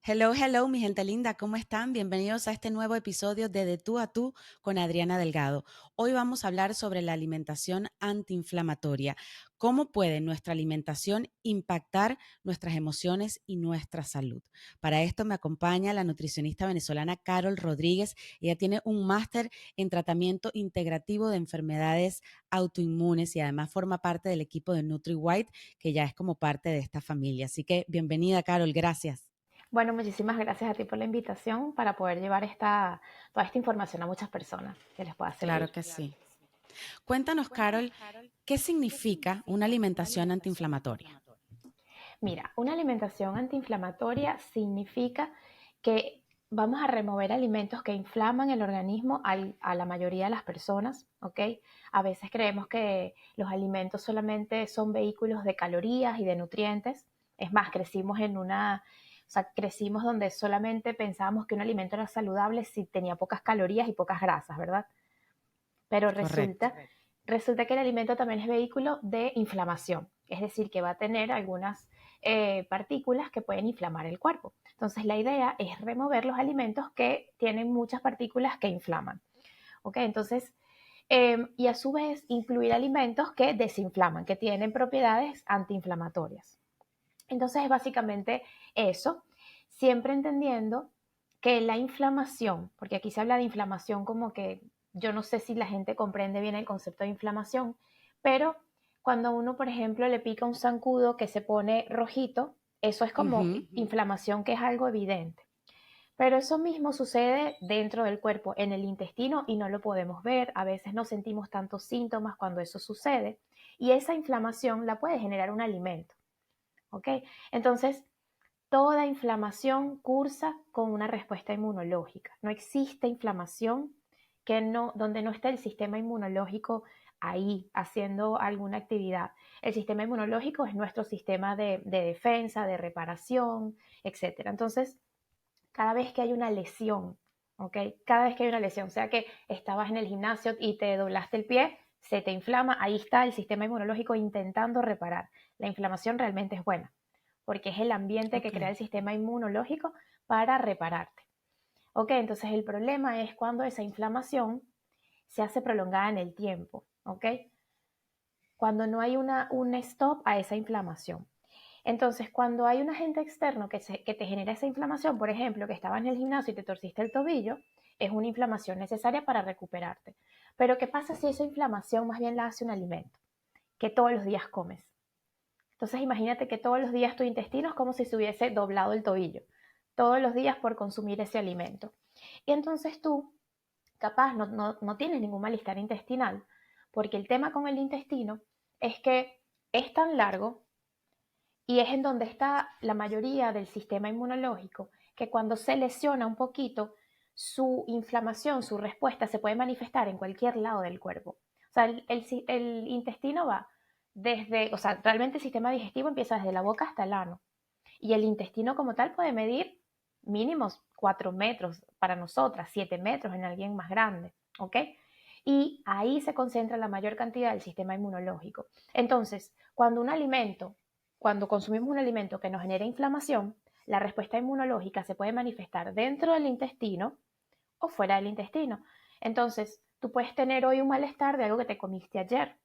Hello, hello, mi gente linda, ¿cómo están? Bienvenidos a este nuevo episodio De Tú a Tú con Adriana Delgado. Hoy vamos a hablar sobre la alimentación antiinflamatoria. ¿Cómo puede nuestra alimentación impactar nuestras emociones y nuestra salud? Para esto me acompaña la nutricionista venezolana Carol Rodríguez. Ella tiene un máster en tratamiento integrativo de enfermedades autoinmunes y además forma parte del equipo de NutriWhite, que ya es como parte de esta familia. Así que bienvenida, Carol, gracias. Bueno, muchísimas gracias a ti por la invitación para poder llevar toda esta información a muchas personas que les pueda servir. Claro que sí. Cuéntanos, Carol, ¿qué significa una alimentación antiinflamatoria? Mira, una alimentación antiinflamatoria significa que vamos a remover alimentos que inflaman el organismo a la mayoría de las personas, ¿ok? A veces creemos que los alimentos solamente son vehículos de calorías y de nutrientes. Es más, crecimos donde solamente pensábamos que un alimento era saludable si tenía pocas calorías y pocas grasas, ¿verdad? Pero Correcto. resulta que el alimento también es vehículo de inflamación, es decir, que va a tener algunas partículas que pueden inflamar el cuerpo. Entonces la idea es remover los alimentos que tienen muchas partículas que inflaman. ¿Ok? Entonces, y a su vez incluir alimentos que desinflaman, que tienen propiedades antiinflamatorias. Entonces es básicamente eso, siempre entendiendo que la inflamación, porque aquí se habla de inflamación como que yo no sé si la gente comprende bien el concepto de inflamación, pero cuando uno, por ejemplo, le pica un zancudo que se pone rojito, eso es como inflamación que es algo evidente. Pero eso mismo sucede dentro del cuerpo, en el intestino, y no lo podemos ver. A veces no sentimos tantos síntomas cuando eso sucede. Y esa inflamación la puede generar un alimento. ¿Ok? Entonces, toda inflamación cursa con una respuesta inmunológica. No existe inflamación donde no esté el sistema inmunológico ahí haciendo alguna actividad. El sistema inmunológico es nuestro sistema de defensa, de reparación, etcétera. Entonces, cada vez que hay una lesión, ¿ok? Cada vez que hay una lesión, o sea que estabas en el gimnasio y te doblaste el pie, se te inflama, ahí está el sistema inmunológico intentando reparar. La inflamación realmente es buena, porque es el ambiente que Ok. crea el sistema inmunológico para repararte. ¿Ok? Entonces el problema es cuando esa inflamación se hace prolongada en el tiempo, ¿ok? Cuando no hay un stop a esa inflamación. Entonces, cuando hay un agente externo que te genera esa inflamación, por ejemplo, que estabas en el gimnasio y te torciste el tobillo, es una inflamación necesaria para recuperarte. Pero, ¿qué pasa si esa inflamación más bien la hace un alimento que todos los días comes? Entonces, imagínate que todos los días tu intestino es como si se hubiese doblado el tobillo, todos los días por consumir ese alimento. Y entonces tú, capaz, no tienes ningún malestar intestinal, porque el tema con el intestino es que es tan largo y es en donde está la mayoría del sistema inmunológico, que cuando se lesiona un poquito, su inflamación, su respuesta se puede manifestar en cualquier lado del cuerpo. O sea, el intestino va o sea, realmente el sistema digestivo empieza desde la boca hasta el ano. Y el intestino como tal puede medir mínimos 4 metros para nosotras, 7 metros en alguien más grande, ¿ok? Y ahí se concentra la mayor cantidad del sistema inmunológico. Entonces, cuando consumimos un alimento que nos genera inflamación, la respuesta inmunológica se puede manifestar dentro del intestino o fuera del intestino. Entonces, tú puedes tener hoy un malestar de algo que te comiste ayer,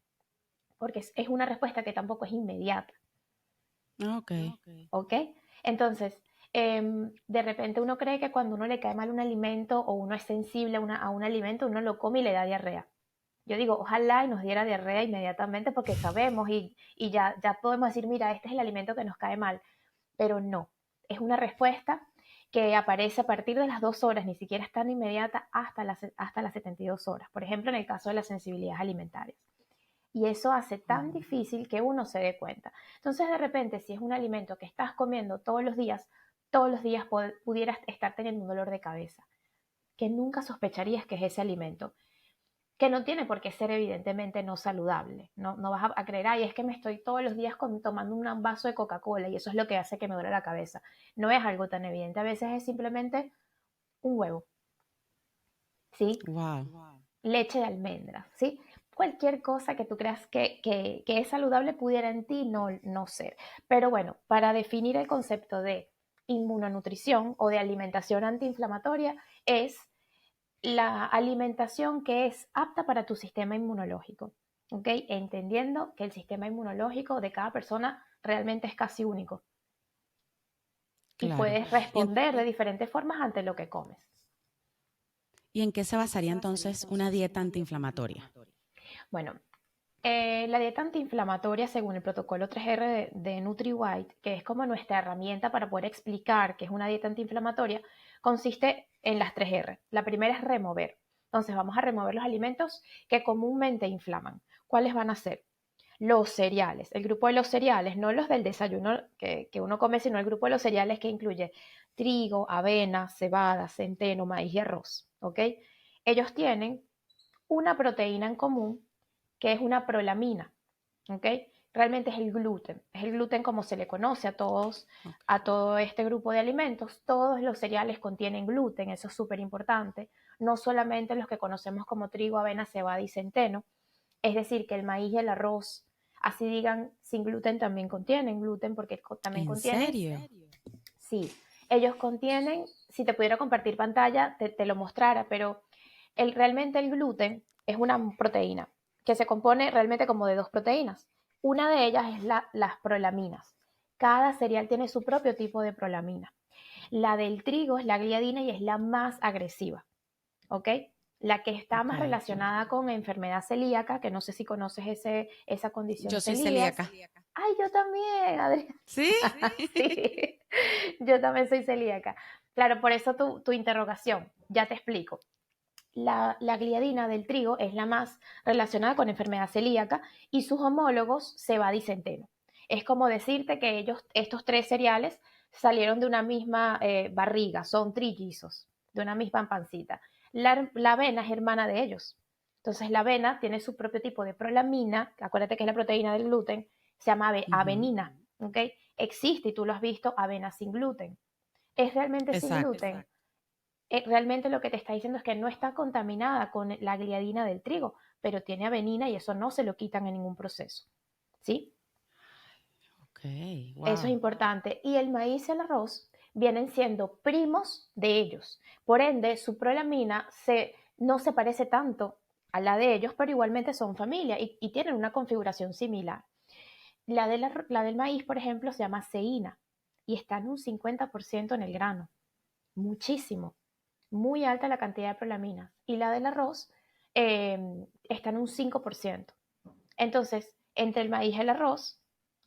porque es una respuesta que tampoco es inmediata. Ok. ¿Ok? Entonces, de repente uno cree que cuando uno le cae mal un alimento o uno es sensible a un alimento, uno lo come y le da diarrea. Yo digo, ojalá y nos diera diarrea inmediatamente porque sabemos y ya podemos decir, mira, este es el alimento que nos cae mal, pero no, es una respuesta que aparece a partir de las 2 horas, ni siquiera es tan inmediata hasta las 72 horas, por ejemplo, en el caso de las sensibilidades alimentarias. Y eso hace tan difícil que uno se dé cuenta. Entonces, de repente, si es un alimento que estás comiendo todos los días pudieras estar teniendo un dolor de cabeza, que nunca sospecharías que es ese alimento, que no tiene por qué ser evidentemente no saludable. No vas a creer, ay, es que me estoy todos los días tomando un vaso de Coca-Cola y eso es lo que hace que me duele la cabeza. No es algo tan evidente, a veces es simplemente un huevo, ¿sí? Wow. Leche de almendras, ¿sí? Cualquier cosa que tú creas que es saludable pudiera en ti no ser. Pero bueno, para definir el concepto de inmunonutrición o de alimentación antiinflamatoria es la alimentación que es apta para tu sistema inmunológico, ¿ok? Entendiendo que el sistema inmunológico de cada persona realmente es casi único y Claro. puedes ¿Y en, responder de diferentes formas ante lo que comes. y en qué se basaría entonces una dieta antiinflamatoria? Bueno, la dieta antiinflamatoria, según el protocolo 3R de NutriWhite, que es como nuestra herramienta para poder explicar qué es una dieta antiinflamatoria, consiste en las 3R. La primera es remover. Entonces vamos a remover los alimentos que comúnmente inflaman. ¿Cuáles van a ser? Los cereales, el grupo de los cereales, no los del desayuno que uno come, sino el grupo de los cereales que incluye trigo, avena, cebada, centeno, maíz y arroz. ¿Ok? Ellos tienen una proteína en común que es una prolamina, ¿ok? Realmente es el gluten como se le conoce Ok. a todo este grupo de alimentos. Todos los cereales contienen gluten, eso es súper importante, no solamente los que conocemos como trigo, avena, cebada y centeno, es decir, que el maíz y el arroz, así digan, sin gluten también contienen gluten porque también ¿En contienen, serio? sí, ellos contienen, si te pudiera compartir pantalla, te lo mostrara, pero realmente el gluten es una proteína que se compone realmente como de dos proteínas. Una de ellas es las prolaminas. Cada cereal tiene su propio tipo de prolamina. La del trigo es la gliadina y es la más agresiva, ¿ok? La que está Ok. más relacionada con enfermedad celíaca, que no sé si conoces esa condición Yo soy celíaca. celíaca. Ay, yo también, Adriana. ¿Sí? Sí, yo también soy celíaca. Claro, por eso tu interrogación, ya te explico. La gliadina del trigo es la más relacionada con enfermedad celíaca y sus homólogos cebada y centeno. Es como decirte que estos tres cereales salieron de una misma barriga, son trillizos, de una misma pancita. La avena es hermana de ellos. Entonces la avena tiene su propio tipo de prolamina, acuérdate que es la proteína del gluten, se llama Ujú. avenina, ¿ok? Existe, y tú lo has visto, avena sin gluten. ¿Es realmente sin Exacto. gluten? Realmente lo que te está diciendo es que no está contaminada con la gliadina del trigo, pero tiene avenina y eso no se lo quitan en ningún proceso. ¿Sí? Ok, Eso es wow. importante. Y el maíz y el arroz vienen siendo primos de ellos. Por ende, su prolamina no se parece tanto a la de ellos, pero igualmente son familia y tienen una configuración similar. La del maíz, por ejemplo, se llama ceína y está en un 50% en el grano. Muchísimo. Muy alta la cantidad de prolaminas. Y la del arroz está en un 5%. Entonces, entre el maíz y el arroz,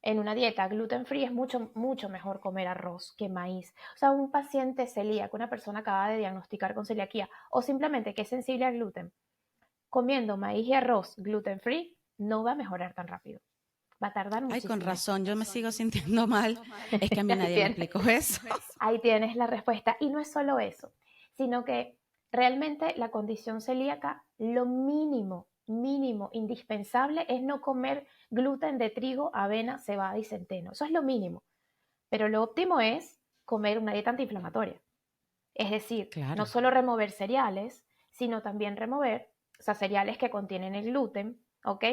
en una dieta gluten free es mucho, mucho mejor comer arroz que maíz. O sea, un paciente celíaco, una persona acaba de diagnosticar con celiaquía o simplemente que es sensible al gluten, comiendo maíz y arroz gluten free, no va a mejorar tan rápido. Va a tardar Ay, con muchísimo. razón, yo me sigo sintiendo mal. Es que a mí Ahí nadie me tienes. explicó eso. Ahí tienes la respuesta. Y no es solo eso, sino que realmente la condición celíaca, lo mínimo, mínimo, indispensable es no comer gluten de trigo, avena, cebada y centeno. Eso es lo mínimo. Pero lo óptimo es comer una dieta antiinflamatoria. Es decir, no Claro. solo remover cereales, sino también remover, o sea, cereales que contienen el gluten, ¿ok?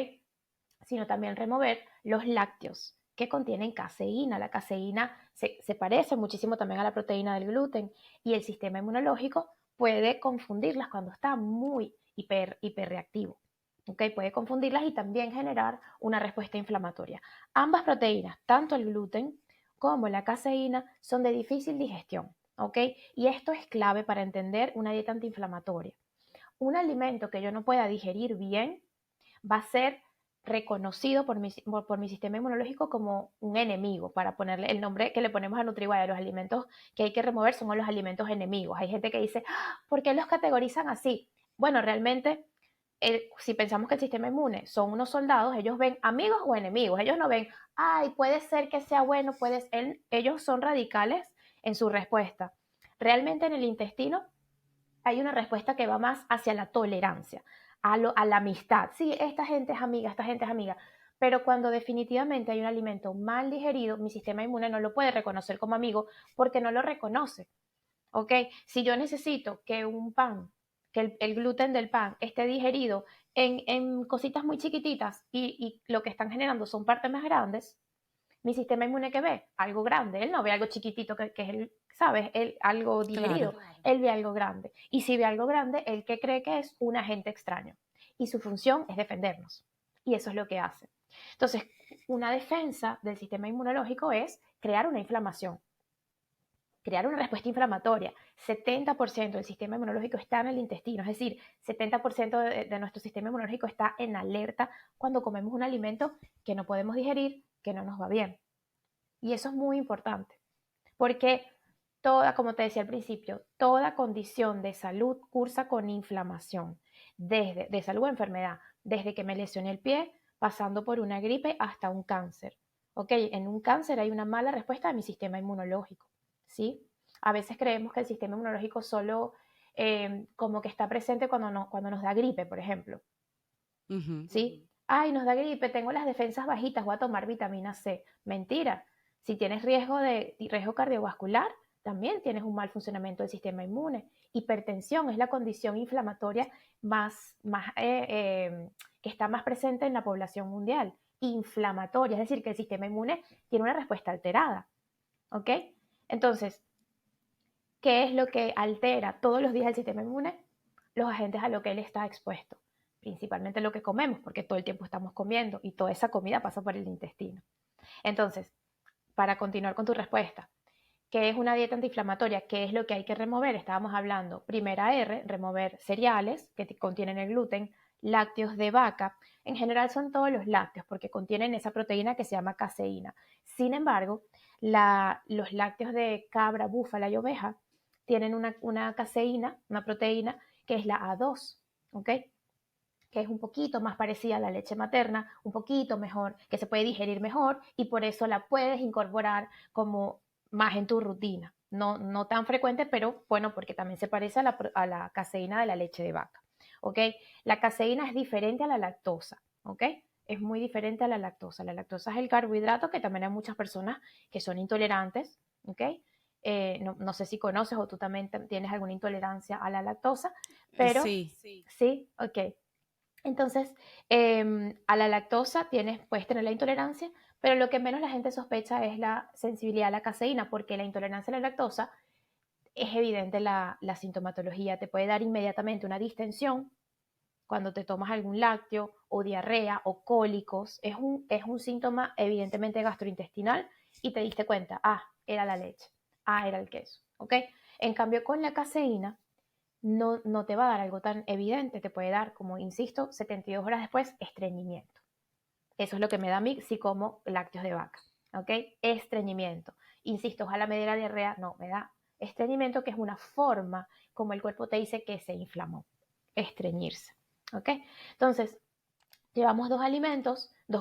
Sino también remover los lácteos que contienen caseína. La caseína se parece muchísimo también a la proteína del gluten y el sistema inmunológico puede confundirlas cuando está muy hiperreactivo. ¿Okay? Puede confundirlas y también generar una respuesta inflamatoria. Ambas proteínas, tanto el gluten como la caseína, son de difícil digestión. ¿Okay? Y esto es clave para entender una dieta antiinflamatoria. Un alimento que yo no pueda digerir bien va a ser reconocido por mi sistema inmunológico como un enemigo, para ponerle el nombre que le ponemos a NutriWire. Los alimentos que hay que remover son los alimentos enemigos. Hay gente que dice, ¿por qué los categorizan así? Bueno, realmente, si pensamos que el sistema inmune son unos soldados, ellos ven amigos o enemigos. Ellos no ven, ay, puede ser que sea bueno, ellos son radicales en su respuesta. Realmente en el intestino hay una respuesta que va más hacia la tolerancia, a la amistad. Sí, esta gente es amiga, esta gente es amiga. Pero cuando definitivamente hay un alimento mal digerido, mi sistema inmune no lo puede reconocer como amigo porque no lo reconoce. ¿Ok? Si yo necesito que un pan, que el gluten del pan esté digerido en cositas muy chiquititas y lo que están generando son partes más grandes, Mi sistema inmune, ¿qué ve? Algo grande. Él no ve algo chiquitito que es el, ¿sabes? Algo digerido. Claro. Él ve algo grande. Y si ve algo grande, él que cree que es un agente extraño. Y su función es defendernos. Y eso es lo que hace. Entonces, una defensa del sistema inmunológico es crear una inflamación, crear una respuesta inflamatoria. 70% del sistema inmunológico está en el intestino, es decir, 70% de nuestro sistema inmunológico está en alerta cuando comemos un alimento que no podemos digerir, que no nos va bien. Y eso es muy importante, porque toda, como te decía al principio, toda condición de salud cursa con inflamación, desde de salud o enfermedad, desde que me lesioné el pie, pasando por una gripe hasta un cáncer. ¿Ok? En un cáncer hay una mala respuesta de mi sistema inmunológico, ¿sí? A veces creemos que el sistema inmunológico solo como que está presente cuando nos da gripe, por ejemplo, Ujú. ¿sí? Ay, nos da gripe, tengo las defensas bajitas, voy a tomar vitamina C. Mentira. Si tienes riesgo cardiovascular, también tienes un mal funcionamiento del sistema inmune. Hipertensión es la condición inflamatoria que está más presente en la población mundial. Inflamatoria, es decir, que el sistema inmune tiene una respuesta alterada. ¿Ok? Entonces, ¿qué es lo que altera todos los días el sistema inmune? Los agentes a lo que él está expuesto, principalmente lo que comemos, porque todo el tiempo estamos comiendo y toda esa comida pasa por el intestino. Entonces, para continuar con tu respuesta, ¿qué es una dieta antiinflamatoria? ¿Qué es lo que hay que remover? Estábamos hablando, primera R, remover cereales que contienen el gluten, lácteos de vaca, en general son todos los lácteos porque contienen esa proteína que se llama caseína. Sin embargo, los lácteos de cabra, búfala y oveja tienen una caseína, una proteína que es la A2, ¿ok? Que es un poquito más parecida a la leche materna, un poquito mejor, que se puede digerir mejor y por eso la puedes incorporar como más en tu rutina. No, no tan frecuente, pero bueno, porque también se parece a la caseína de la leche de vaca. ¿Ok? La caseína es diferente a la lactosa. ¿Ok? Es muy diferente a la lactosa. La lactosa es el carbohidrato que también hay muchas personas que son intolerantes. ¿Ok? No sé si conoces o tú también tienes alguna intolerancia a la lactosa, pero Sí. sí, ok. Entonces, a la lactosa puedes tener la intolerancia, pero lo que menos la gente sospecha es la sensibilidad a la caseína, porque la intolerancia a la lactosa es evidente la sintomatología. Te puede dar inmediatamente una distensión cuando te tomas algún lácteo, o diarrea, o cólicos. Es un síntoma evidentemente gastrointestinal y te diste cuenta, era la leche, era el queso, ¿ok? En cambio, con la caseína, no te va a dar algo tan evidente, te puede dar, como insisto, 72 horas después, estreñimiento. Eso es lo que me da a mí si como lácteos de vaca, ¿ok? Estreñimiento. Insisto, ojalá me diera diarrea, no, me da estreñimiento, que es una forma como el cuerpo te dice que se inflamó, estreñirse, ¿ok? Entonces, llevamos dos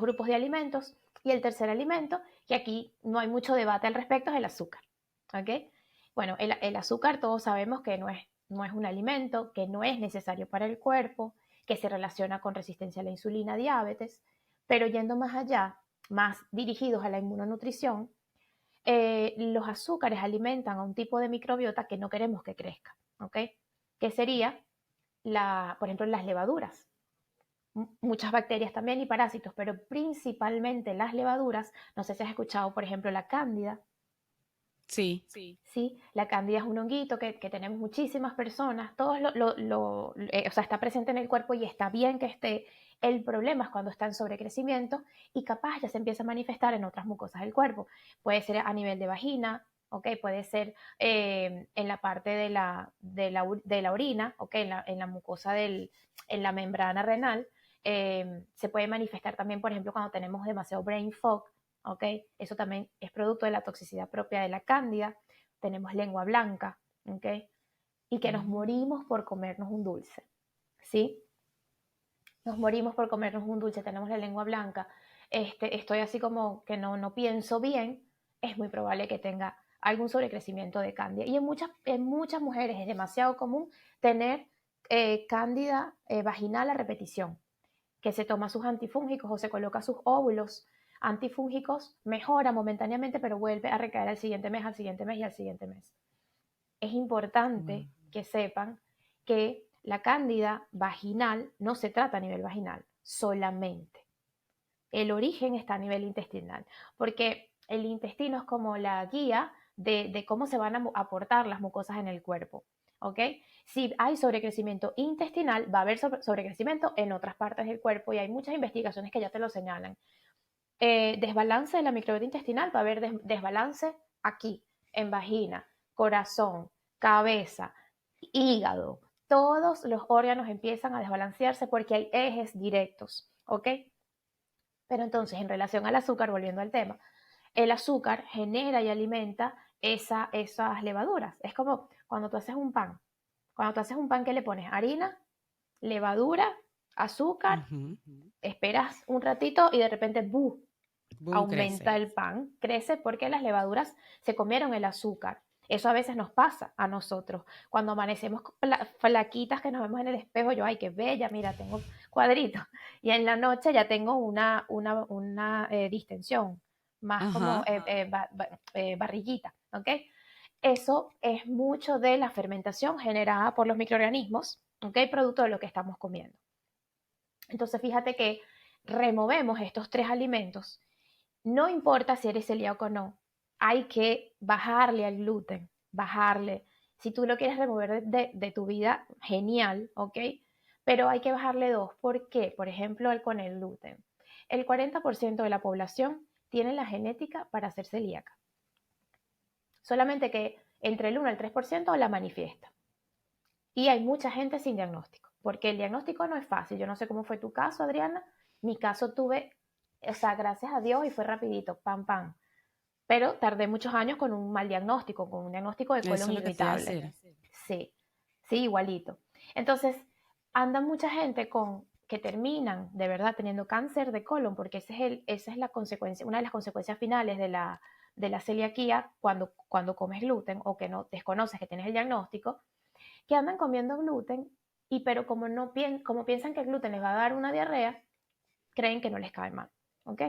grupos de alimentos, y el tercer alimento, que aquí no hay mucho debate al respecto, es el azúcar, ¿ok? Bueno, el azúcar todos sabemos que no es un alimento, que no es necesario para el cuerpo, que se relaciona con resistencia a la insulina, diabetes, pero yendo más allá, más dirigidos a la inmunonutrición, los azúcares alimentan a un tipo de microbiota que no queremos que crezca, ¿ok? Que sería, por ejemplo, las levaduras. Muchas bacterias también y parásitos, pero principalmente las levaduras. No sé si has escuchado, por ejemplo, la cándida. Sí. Sí, la cándida es un honguito que tenemos muchísimas personas, todos o sea, está presente en el cuerpo y está bien que esté. El problema es cuando está en sobrecrecimiento y capaz ya se empieza a manifestar en otras mucosas del cuerpo. Puede ser a nivel de vagina, ¿ok? Puede ser en la parte de la orina, ¿ok? En la mucosa en la membrana renal. Se puede manifestar también, por ejemplo, cuando tenemos demasiado brain fog, ¿ok? Eso también es producto de la toxicidad propia de la cándida. Tenemos lengua blanca, ¿ok? Y que nos morimos por comernos un dulce, ¿sí? Nos morimos por comernos un dulce, tenemos la lengua blanca, estoy así como que no pienso bien, es muy probable que tenga algún sobrecrecimiento de cándida. Y en muchas mujeres es demasiado común tener cándida vaginal a repetición, que se toma sus antifúngicos o se coloca sus óvulos antifúngicos, mejora momentáneamente, pero vuelve a recaer al siguiente mes, al siguiente mes y al siguiente mes. Es importante Wow. que sepan que la cándida vaginal no se trata a nivel vaginal solamente. El origen está a nivel intestinal, porque el intestino es como la guía de cómo se van a aportar las mucosas en el cuerpo, ¿ok? Si hay sobrecrecimiento intestinal, va a haber sobrecrecimiento en otras partes del cuerpo y hay muchas investigaciones que ya te lo señalan. Desbalance de la microbiota intestinal, va a haber desbalance aquí, en vagina, corazón, cabeza, hígado. Todos los órganos empiezan a desbalancearse porque hay ejes directos, ¿ok? Pero entonces, en relación al azúcar, volviendo al tema, el azúcar genera y alimenta esas levaduras. Es como cuando tú haces un pan. Cuando tú haces un pan, ¿qué le pones? Harina, levadura, azúcar, Ujú. esperas un ratito y de repente, ¡buh!, Boom, aumenta crece. el pan, crece porque las levaduras se comieron el azúcar. Eso a veces nos pasa a nosotros. Cuando amanecemos flaquitas que nos vemos en el espejo, yo, ay, qué bella, mira, tengo cuadritos. Y en la noche ya tengo una distensión, más como Ajá. barriguita, ¿ok? Eso es mucho de la fermentación generada por los microorganismos, ¿ok? Producto de lo que estamos comiendo. Entonces, fíjate que removemos estos 3 alimentos. No importa si eres celíaco o no, hay que bajarle al gluten, bajarle. Si tú lo quieres remover de tu vida, genial, ¿ok? Pero hay que bajarle 2. ¿Por qué? Por ejemplo, con el gluten. El 40% de la población tiene la genética para ser celíaca. Solamente que entre el 1 al 3% la manifiesta. Y hay mucha gente sin diagnóstico, porque el diagnóstico no es fácil. Yo no sé cómo fue tu caso, Adriana. Mi caso tuve, o sea, gracias a Dios y fue rapidito, pam, pam. Pero tardé muchos años con un mal diagnóstico, con un diagnóstico de Eso colon es lo que te iba a irritable. decir. Sí, sí, igualito. Entonces, anda mucha gente que terminan de verdad teniendo cáncer de colon, porque esa es la consecuencia, una de las consecuencias finales de la celiaquía cuando comes gluten o que no desconoces que tienes el diagnóstico, que andan comiendo gluten pero como, no, como piensan que el gluten les va a dar una diarrea, creen que no les cae mal. ¿Ok?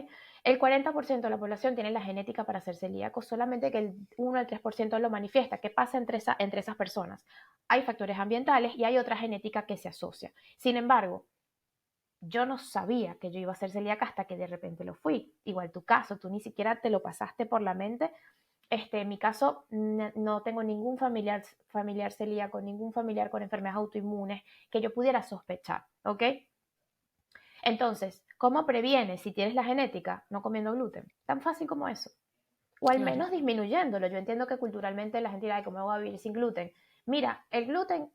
El 40% de la población tiene la genética para ser celíaco, solamente que el 1 al 3% lo manifiesta. ¿Qué pasa entre esas personas? Hay factores ambientales y hay otra genética que se asocia. Sin embargo, yo no sabía que yo iba a ser celíaca hasta que de repente lo fui. Igual tu caso, tú ni siquiera te lo pasaste por la mente. En mi caso, no tengo ningún familiar celíaco, ningún familiar con enfermedades autoinmunes que yo pudiera sospechar, ¿ok? Entonces, ¿cómo previenes si tienes la genética no comiendo gluten? Tan fácil como eso. O al Claro. menos disminuyéndolo. Yo entiendo que culturalmente la gente dirá, ay, ¿cómo voy a vivir sin gluten? Mira, el gluten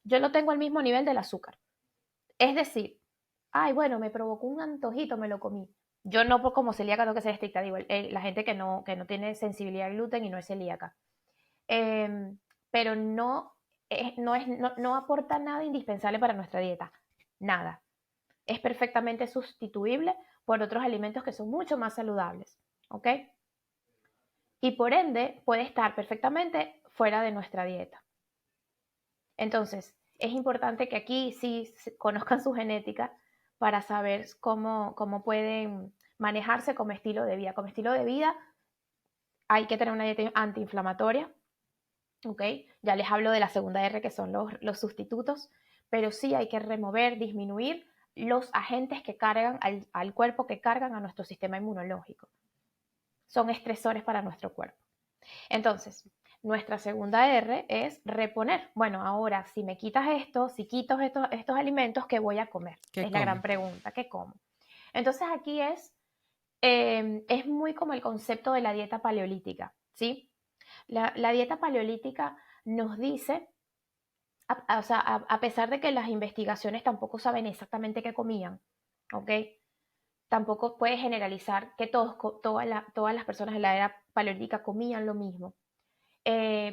yo lo tengo al mismo nivel del azúcar. Es decir, ay, bueno, me provocó un antojito, me lo comí. Yo no, como celíaca, tengo que ser estricta, digo, la gente que no tiene sensibilidad al gluten y no es celíaca. Pero no aporta nada indispensable para nuestra dieta. Nada. Es perfectamente sustituible por otros alimentos que son mucho más saludables. ¿Ok? Y por ende puede estar perfectamente fuera de nuestra dieta. Entonces, es importante que aquí sí conozcan su genética para saber cómo pueden manejarse como estilo de vida. Como estilo de vida hay que tener una dieta antiinflamatoria, ¿ok? Ya les hablo de la segunda R, que son los sustitutos, pero sí hay que remover, disminuir los agentes que cargan al cuerpo, que cargan a nuestro sistema inmunológico. Son estresores para nuestro cuerpo. Entonces, nuestra segunda R es reponer. Bueno, ahora, si me quitas esto, si quito estos alimentos, ¿qué voy a comer? ¿Qué Es la gran como? pregunta, ¿qué como? Entonces aquí es muy como el concepto de la dieta paleolítica, ¿sí? La dieta paleolítica nos dice, o sea, a pesar de que las investigaciones tampoco saben exactamente qué comían, ¿ok? Tampoco puede generalizar que todas las personas de la era paleolítica comían lo mismo,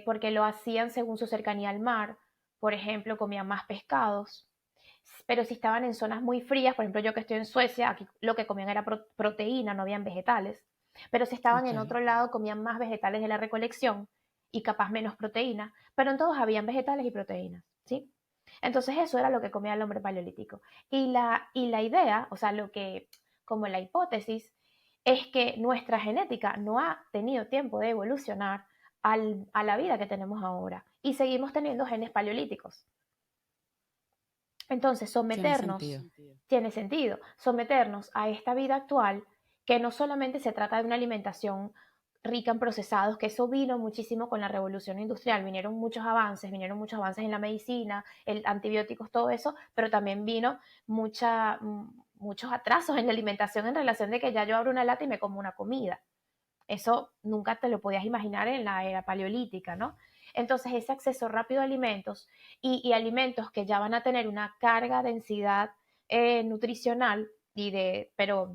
porque lo hacían según su cercanía al mar. Por ejemplo, comían más pescados, pero si estaban en zonas muy frías, por ejemplo, yo que estoy en Suecia, aquí lo que comían era proteína, no habían vegetales, pero si estaban en Ok. otro lado, comían más vegetales de la recolección y capaz menos proteína, pero en todos habían vegetales y proteínas, ¿sí? Entonces eso era lo que comía el hombre paleolítico. Y la idea, o sea, como la hipótesis, es que nuestra genética no ha tenido tiempo de evolucionar a la vida que tenemos ahora y seguimos teniendo genes paleolíticos. Entonces, Tiene sentido. tiene sentido, someternos a esta vida actual que no solamente se trata de una alimentación rica en procesados, que eso vino muchísimo con la revolución industrial, vinieron muchos avances en la medicina, antibióticos, todo eso, pero también vino muchos atrasos en la alimentación en relación de que ya yo abro una lata y me como una comida. Eso nunca te lo podías imaginar en la era paleolítica, ¿no? Entonces, ese acceso rápido a alimentos y alimentos que ya van a tener una carga, densidad nutricional, pero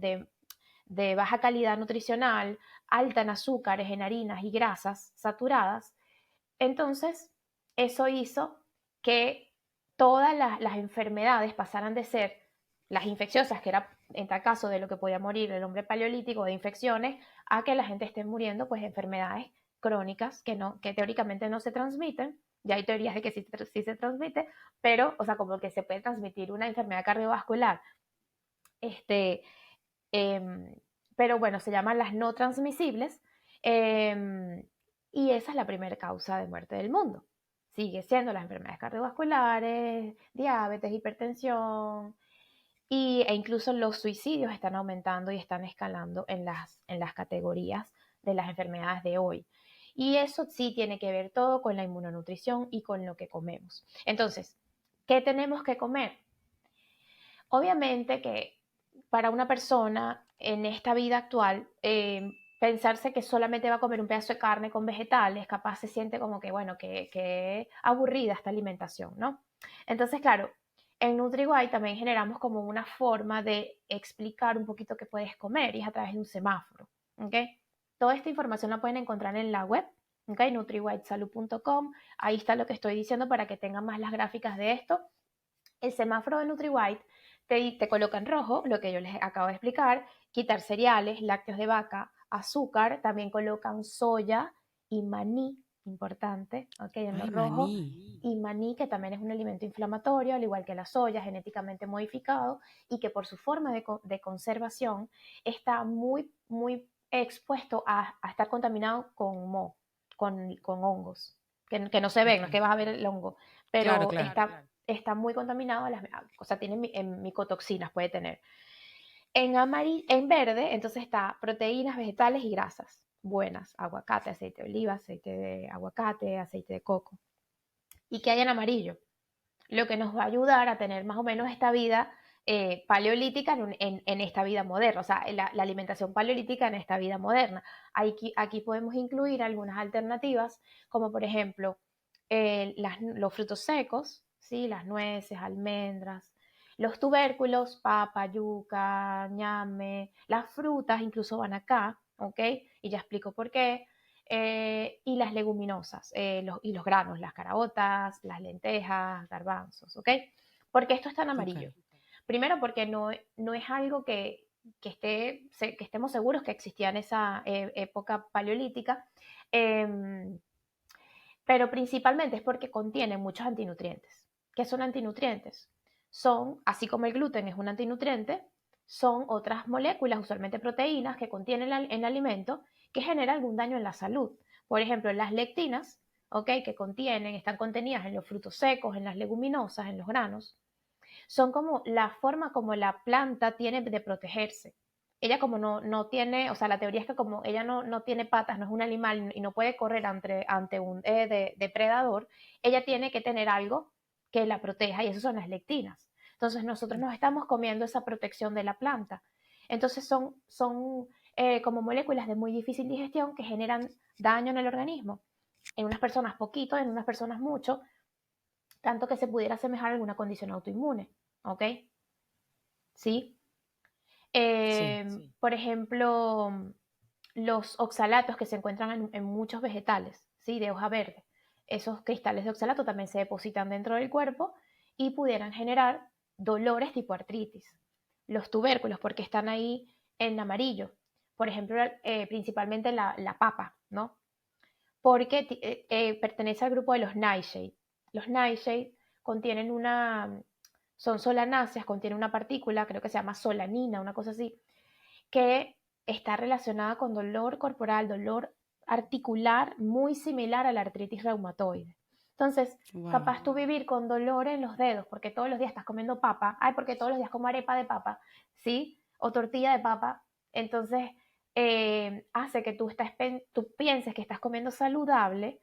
de baja calidad nutricional, alta en azúcares, en harinas y grasas saturadas, entonces eso hizo que todas las enfermedades pasaran de ser las infecciosas, que era en tal caso de lo que podía morir el hombre paleolítico de infecciones, a que la gente esté muriendo pues de enfermedades crónicas que teóricamente no se transmiten. Ya hay teorías de que sí se transmite, pero, o sea, como que se puede transmitir una enfermedad cardiovascular. Este, eh, pero bueno, se llaman las no transmisibles. Y esa es la primera causa de muerte del mundo. Sigue siendo las enfermedades cardiovasculares, diabetes, hipertensión, e incluso los suicidios están aumentando y están escalando en las categorías de las enfermedades de hoy. Y eso sí tiene que ver todo con la inmunonutrición y con lo que comemos. Entonces, ¿qué tenemos que comer? Obviamente que para una persona en esta vida actual, pensarse que solamente va a comer un pedazo de carne con vegetales, capaz se siente como que, bueno, que aburrida esta alimentación, ¿no? Entonces, claro, en NutriWide también generamos como una forma de explicar un poquito qué puedes comer y es a través de un semáforo, ¿ok? Toda esta información la pueden encontrar en la web, ¿ok? nutriwidesalud.com. Ahí está lo que estoy diciendo para que tengan más las gráficas de esto. El semáforo de NutriWhite te coloca en rojo, lo que yo les acabo de explicar, quitar cereales, lácteos de vaca, azúcar, también colocan soya y maní, importante, ok, en lo Ay, rojo, maní. y maní, que también es un alimento inflamatorio, al igual que la soya, genéticamente modificado, y que por su forma de conservación está muy, muy expuesto a estar contaminado con moho, con hongos, que no se ven, no es Ok. que vas a ver el hongo, Claro, pero claro. está muy contaminado, o sea, tiene micotoxinas, puede tener. En verde, entonces está proteínas, vegetales y grasas buenas, aguacate, aceite de oliva, aceite de aguacate, aceite de coco. ¿Y qué hay en amarillo? Lo que nos va a ayudar a tener más o menos esta vida paleolítica en esta vida moderna, o sea, la alimentación paleolítica en esta vida moderna. Aquí podemos incluir algunas alternativas, como por ejemplo los frutos secos, ¿sí? Las nueces, almendras, los tubérculos, papa, yuca, ñame, las frutas incluso van acá, ¿ok? Y ya explico por qué. Y las leguminosas, y los granos, las caraotas, las lentejas, garbanzos, ¿ok? Porque esto está en Ok. amarillo. Primero porque no es algo que estemos seguros que existía en esa época paleolítica, eh, pero principalmente es porque contienen muchos antinutrientes. ¿Qué son antinutrientes? Son, así como el gluten es un antinutriente, son otras moléculas, usualmente proteínas, que contienen en el alimento que generan algún daño en la salud. Por ejemplo, las lectinas, ¿ok? Que están contenidas en los frutos secos, en las leguminosas, en los granos, son como la forma como la planta tiene de protegerse. Ella como no tiene, o sea, la teoría es que como ella no tiene patas, no es un animal y no puede correr ante un depredador, ella tiene que tener algo que la proteja y eso son las lectinas. Entonces nosotros nos estamos comiendo esa protección de la planta. Entonces son como moléculas de muy difícil digestión que generan daño en el organismo. En unas personas poquito, en unas personas mucho, tanto que se pudiera asemejar a alguna condición autoinmune. ¿Ok? ¿Sí? Sí. Por ejemplo, los oxalatos que se encuentran en muchos vegetales, ¿sí? De hoja verde. Esos cristales de oxalato también se depositan dentro del cuerpo y pudieran generar dolores tipo artritis. Los tubérculos, porque están ahí en amarillo. Por ejemplo, principalmente la papa, ¿no? Porque pertenece al grupo de los nightshade. Los nightshade contienen son solanáceas, contienen una partícula, creo que se llama solanina, una cosa así, que está relacionada con dolor corporal, dolor articular, muy similar a la artritis reumatoide. Entonces, Wow. capaz tú vivir con dolor en los dedos porque todos los días estás comiendo papa, ay, porque todos los días como arepa de papa, ¿sí? O tortilla de papa, Entonces, hace que tú pienses que estás comiendo saludable,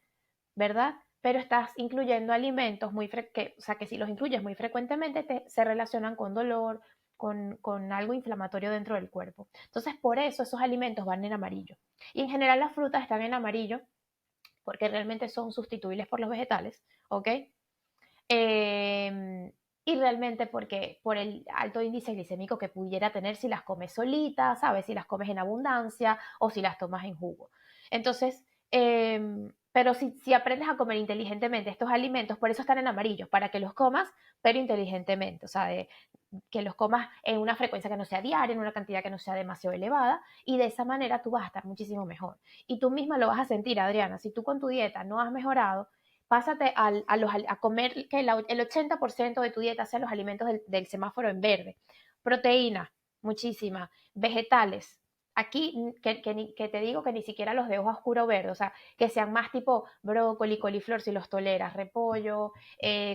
¿verdad? Pero estás incluyendo alimentos o sea, que si los incluyes muy frecuentemente se relacionan con dolor, con algo inflamatorio dentro del cuerpo. Entonces, por eso esos alimentos van en amarillo. Y en general las frutas están en amarillo porque realmente son sustituibles por los vegetales, ¿ok? Y realmente porque por el alto índice glicémico que pudiera tener si las comes solitas, ¿sabes? Si las comes en abundancia o si las tomas en jugo. Entonces, pero si aprendes a comer inteligentemente estos alimentos, por eso están en amarillo, para que los comas, pero inteligentemente, o sea, que los comas en una frecuencia que no sea diaria, en una cantidad que no sea demasiado elevada, y de esa manera tú vas a estar muchísimo mejor. Y tú misma lo vas a sentir, Adriana, si tú con tu dieta no has mejorado, pásate a comer que el 80% de tu dieta sean los alimentos del semáforo en verde. Proteína, muchísima. Vegetales. Aquí, que te digo que ni siquiera los de hoja oscuro verde, o sea, que sean más tipo brócoli, coliflor, si los toleras, repollo,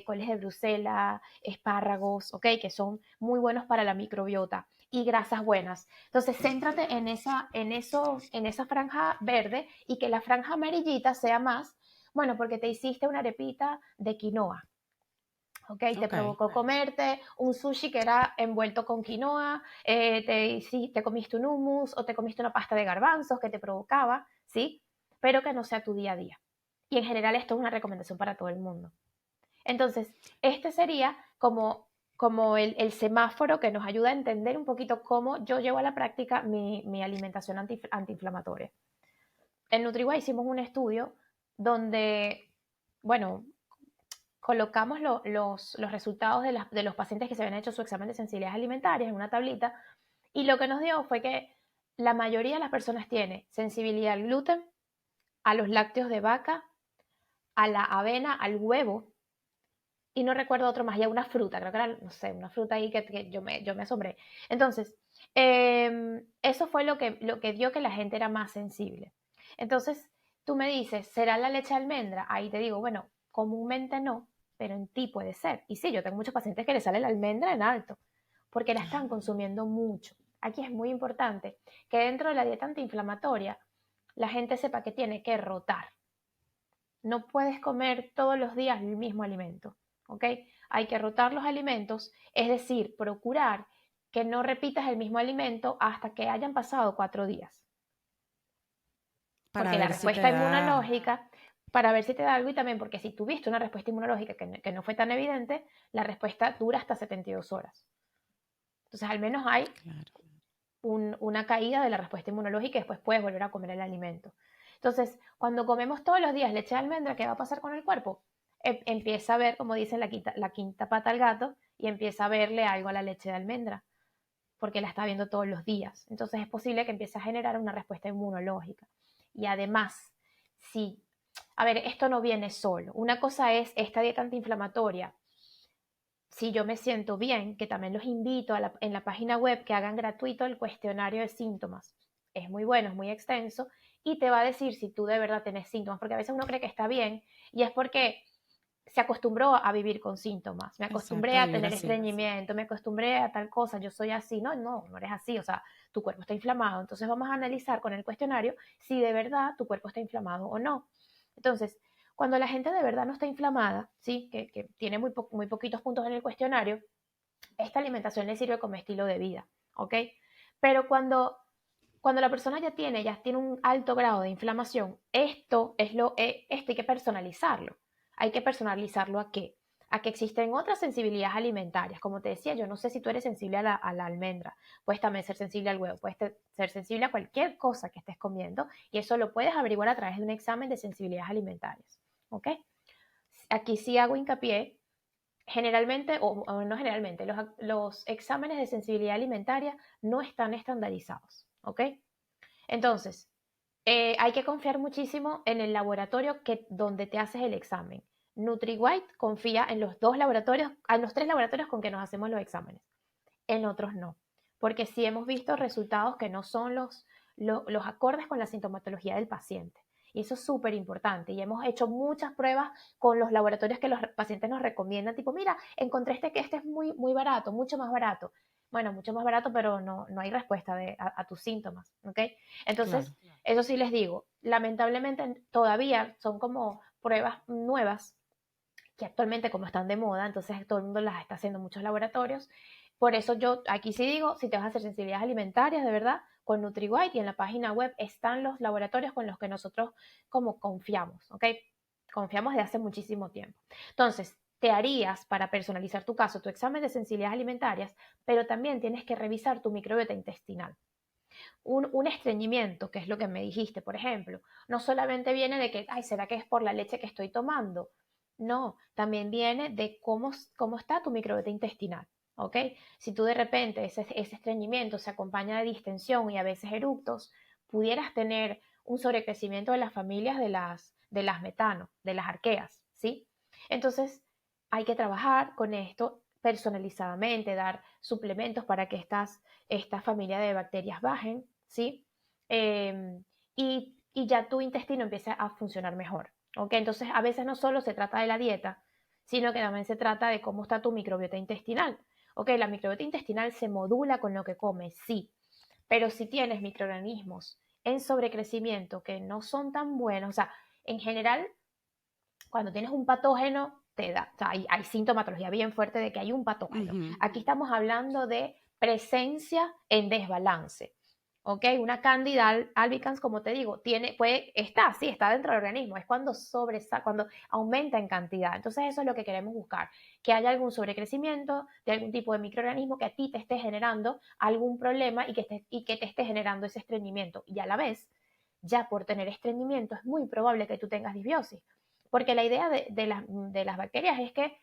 coles de Bruselas, espárragos, ¿ok? Que son muy buenos para la microbiota y grasas buenas. Entonces, céntrate en esa franja verde y que la franja amarillita sea más, bueno, porque te hiciste una arepita de quinoa, ¿ok? Te Ok. provocó comerte un sushi que era envuelto con quinoa, te comiste un hummus o te comiste una pasta de garbanzos que te provocaba, ¿sí? Pero que no sea tu día a día. Y en general esto es una recomendación para todo el mundo. Entonces, este sería como el semáforo que nos ayuda a entender un poquito cómo yo llevo a la práctica mi alimentación antiinflamatoria. En NutriWay hicimos un estudio donde, bueno, colocamos los resultados de los pacientes que se habían hecho su examen de sensibilidades alimentarias en una tablita y lo que nos dio fue que la mayoría de las personas tiene sensibilidad al gluten, a los lácteos de vaca, a la avena, al huevo y no recuerdo otro más, y a una fruta, creo que era, no sé, una fruta ahí que yo me asombré. Entonces, eso fue lo que dio que la gente era más sensible. Entonces, tú me dices, ¿será la leche de almendra? Ahí te digo, bueno, comúnmente no, pero en ti puede ser. Y sí, yo tengo muchos pacientes que les sale la almendra en alto, porque la están consumiendo mucho. Aquí es muy importante que dentro de la dieta antiinflamatoria la gente sepa que tiene que rotar. No puedes comer todos los días el mismo alimento, ¿ok? Hay que rotar los alimentos, es decir, procurar que no repitas el mismo alimento hasta que hayan pasado 4 días. Para Porque la ver si te respuesta da. inmunológica, para ver si te da algo y también porque si tuviste una respuesta inmunológica que no fue tan evidente, la respuesta dura hasta 72 horas. Entonces, al menos hay Claro. una caída de la respuesta inmunológica y después puedes volver a comer el alimento. Entonces, cuando comemos todos los días leche de almendra, ¿qué va a pasar con el cuerpo? Empieza a ver, como dicen, la quinta pata al gato y empieza a verle algo a la leche de almendra, porque la está viendo todos los días. Entonces es posible que empiece a generar una respuesta inmunológica. Y además, si, a ver, esto no viene solo. Una cosa es esta dieta antiinflamatoria. Si yo me siento bien, que también los invito en la página web que hagan gratuito el cuestionario de síntomas. Es muy bueno, es muy extenso y te va a decir si tú de verdad tenés síntomas, porque a veces uno cree que está bien y es porque se acostumbró a vivir con síntomas. Me Exacto, acostumbré a a vivir tener así. estreñimiento, me acostumbré a tal cosa, yo soy así. No, no, no eres así, o sea, tu cuerpo está inflamado. Entonces vamos a analizar con el cuestionario si de verdad tu cuerpo está inflamado o no. Entonces, cuando la gente de verdad no está inflamada, ¿sí? Que tiene muy poquitos puntos en el cuestionario, esta alimentación le sirve como estilo de vida, ¿ok? Pero cuando la persona ya tiene un alto grado de inflamación, esto hay que personalizarlo. ¿Hay que personalizarlo a qué? A que existen otras sensibilidades alimentarias. Como te decía, yo no sé si tú eres sensible a la almendra, puedes también ser sensible al huevo, puedes ser sensible a cualquier cosa que estés comiendo y eso lo puedes averiguar a través de un examen de sensibilidades alimentarias. ¿Ok? Aquí sí hago hincapié, generalmente, o no generalmente, los exámenes de sensibilidad alimentaria no están estandarizados. ¿Ok? Entonces, hay que confiar muchísimo en el laboratorio donde te haces el examen. NutriWhite confía en los dos laboratorios, en los 3 laboratorios con que nos hacemos los exámenes. En otros no, porque sí hemos visto resultados que no son los acordes con la sintomatología del paciente. Y eso es súper importante. Y hemos hecho muchas pruebas con los laboratorios que los pacientes nos recomiendan, tipo, mira, encontré que este es muy, muy barato, mucho más barato. Bueno, mucho más barato, pero no hay respuesta a tus síntomas, ¿ok? Claro. Entonces, eso sí les digo, lamentablemente todavía son como pruebas nuevas que actualmente como están de moda, entonces todo el mundo las está haciendo en muchos laboratorios. Por eso yo aquí sí digo, si te vas a hacer sensibilidades alimentarias, de verdad, con NutriWhite y en la página web están los laboratorios con los que nosotros como confiamos, ¿ok? Confiamos de hace muchísimo tiempo. Entonces, te harías para personalizar tu caso tu examen de sensibilidades alimentarias, pero también tienes que revisar tu microbiota intestinal. Un estreñimiento, que es lo que me dijiste, por ejemplo, no solamente viene de que, ay, ¿será que es por la leche que estoy tomando? No, también viene de cómo está tu microbiota intestinal, ¿ok? Si tú de repente ese estreñimiento se acompaña de distensión y a veces eructos, pudieras tener un sobrecrecimiento de las familias de las metano, de las arqueas, ¿sí? Entonces, hay que trabajar con esto personalizadamente, dar suplementos para que esta familia de bacterias bajen, ¿sí? Y ya tu intestino empieza a funcionar mejor, ¿ok? Entonces, a veces no solo se trata de la dieta, sino que también se trata de cómo está tu microbiota intestinal, ¿ok? La microbiota intestinal se modula con lo que comes, sí, pero si tienes microorganismos en sobrecrecimiento que no son tan buenos, o sea, en general, cuando tienes un patógeno, te da, o sea, hay sintomatología bien fuerte de que hay un patógeno. Ujú. Aquí estamos hablando de presencia en desbalance. ¿Ok? Una Candida albicans, como te digo, está dentro del organismo, es cuando aumenta en cantidad. Entonces eso es lo que queremos buscar, que haya algún sobrecrecimiento de algún tipo de microorganismo que a ti te esté generando algún problema y que te esté generando ese estreñimiento. Y a la vez, ya por tener estreñimiento es muy probable que tú tengas disbiosis, porque la idea de las bacterias es que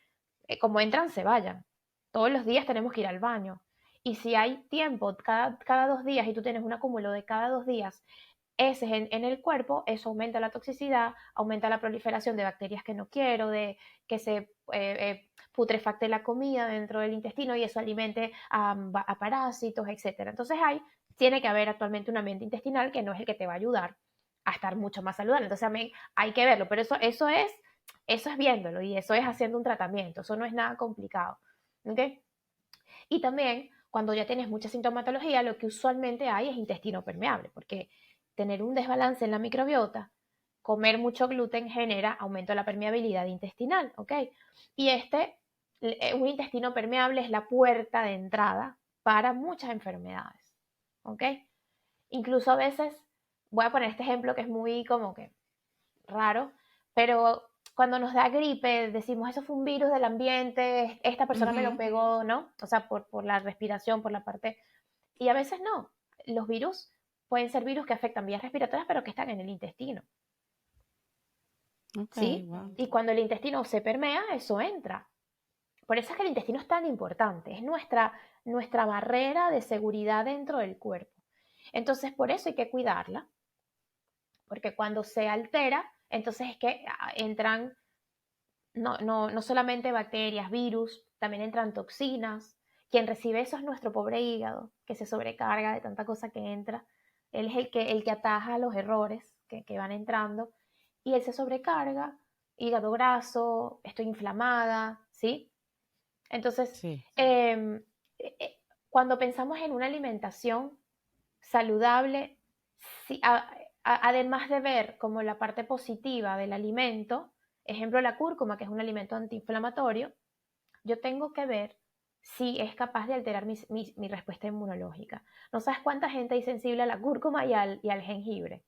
como entran, se vayan. Todos los días tenemos que ir al baño. Y si hay tiempo cada 2 días y tú tienes un acúmulo de cada 2 días, ese en el cuerpo, eso aumenta la toxicidad, aumenta la proliferación de bacterias que no quiero, de que se putrefacte la comida dentro del intestino y eso alimente a parásitos, etcétera. Entonces tiene que haber actualmente un ambiente intestinal que no es el que te va a ayudar a estar mucho más saludable. Entonces también hay que verlo, pero eso es viéndolo y eso es haciendo un tratamiento, eso no es nada complicado. ¿Ok? Y también, cuando ya tienes mucha sintomatología, lo que usualmente hay es intestino permeable, porque tener un desbalance en la microbiota, comer mucho gluten genera aumento de la permeabilidad intestinal, ¿ok? Y un intestino permeable es la puerta de entrada para muchas enfermedades, ¿ok? Incluso a veces, voy a poner este ejemplo que es muy como que raro, pero cuando nos da gripe decimos, eso fue un virus del ambiente, esta persona me lo Ujú. pegó, ¿no? O sea, por la respiración, por la parte. Y a veces no. Los virus pueden ser virus que afectan vías respiratorias, pero que están en el intestino, Ok, ¿sí? wow. Y cuando el intestino se permea, eso entra. Por eso es que el intestino es tan importante, es nuestra barrera de seguridad dentro del cuerpo. Entonces, por eso hay que cuidarla, porque cuando se altera, entonces es que entran no solamente bacterias, virus, también entran toxinas. Quien recibe eso es nuestro pobre hígado, que se sobrecarga de tanta cosa que entra. Él es el que ataja los errores que van entrando y él se sobrecarga, hígado graso, estoy inflamada, ¿sí? Entonces, Sí. eh, eh, cuando pensamos en una alimentación saludable, sí, además de ver como la parte positiva del alimento, ejemplo la cúrcuma, que es un alimento antiinflamatorio, yo tengo que ver si es capaz de alterar mi respuesta inmunológica. No sabes cuánta gente hay sensible a la cúrcuma y al jengibre,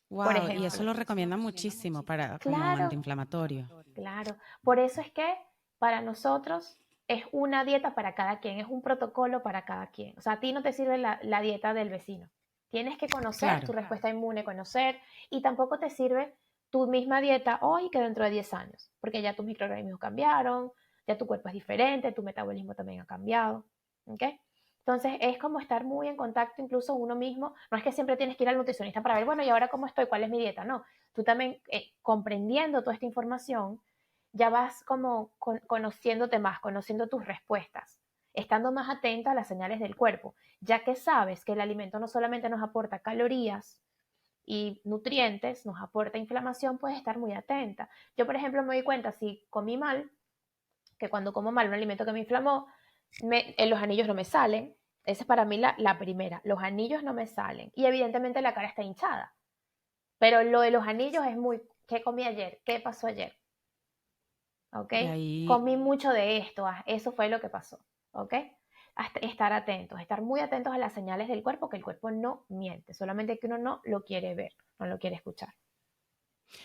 por Wow, y eso ejemplo. lo recomiendan muchísimo para como Claro, antiinflamatorio. claro. Por eso es que para nosotros es una dieta para cada quien, es un protocolo para cada quien. O sea, a ti no te sirve la dieta del vecino. Tienes que conocer tu Claro, respuesta inmune, conocer, y tampoco te sirve tu misma dieta hoy que dentro de 10 años, porque ya tus microorganismos cambiaron, ya tu cuerpo es diferente, tu metabolismo también ha cambiado. ¿Ok? Entonces es como estar muy en contacto incluso uno mismo. No es que siempre tienes que ir al nutricionista para ver, bueno, ¿y ahora cómo estoy? ¿Cuál es mi dieta? No, tú también comprendiendo toda esta información, ya vas como conociéndote más, conociendo tus respuestas, estando más atenta a las señales del cuerpo, ya que sabes que el alimento no solamente nos aporta calorías y nutrientes, nos aporta inflamación, puedes estar muy atenta. Yo, por ejemplo, me doy cuenta si comí mal, que cuando como mal un alimento que me inflamó, los anillos no me salen. Esa es para mí la primera. Los anillos no me salen. Y evidentemente la cara está hinchada. Pero lo de los anillos es muy, ¿qué comí ayer? ¿Qué pasó ayer? ¿Ok? De ahí, Comí mucho de esto, eso fue lo que pasó. ¿Ok? Estar atentos, estar muy atentos a las señales del cuerpo, que el cuerpo no miente, solamente que uno no lo quiere ver, no lo quiere escuchar.